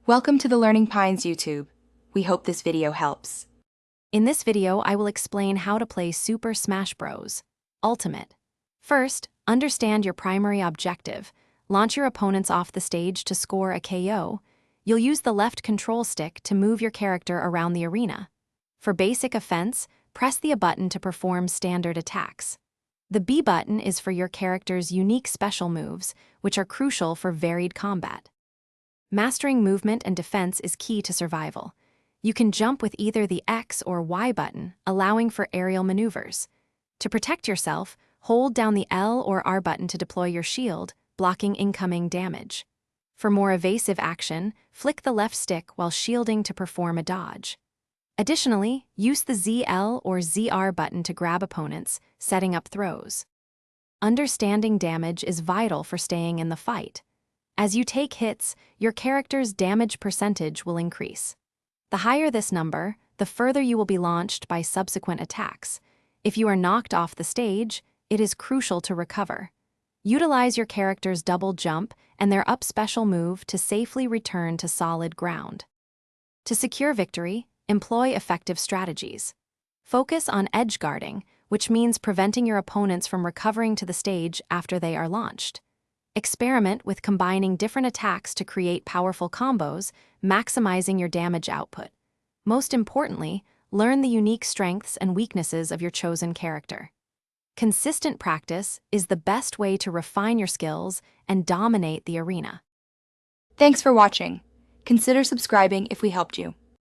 Welcome to the Learning Pines YouTube. We hope this video helps. In this video, I will explain how to play Super Smash Bros. Ultimate. First, understand your primary objective. Launch your opponents off the stage to score a KO. You'll use the left control stick to move your character around the arena. For basic offense, press the A button to perform standard attacks. The B button is for your character's unique special moves, which are crucial for varied combat. Mastering movement and defense is key to survival. You can jump with either the X or Y button, allowing for aerial maneuvers. To protect yourself, hold down the L or R button to deploy your shield, blocking incoming damage. For more evasive action, flick the left stick while shielding to perform a dodge. Additionally, use the ZL or ZR button to grab opponents, setting up throws. Understanding damage is vital for staying in the fight. As you take hits, your character's damage percentage will increase. The higher this number, the further you will be launched by subsequent attacks. If you are knocked off the stage, it is crucial to recover. Utilize your character's double jump and their up special move to safely return to solid ground. To secure victory, employ effective strategies. Focus on edge guarding, which means preventing your opponents from recovering to the stage after they are launched. Experiment with combining different attacks to create powerful combos, maximizing your damage output. Most importantly, learn the unique strengths and weaknesses of your chosen character. Consistent practice is the best way to refine your skills and dominate the arena. Thanks for watching. Consider subscribing if we helped you.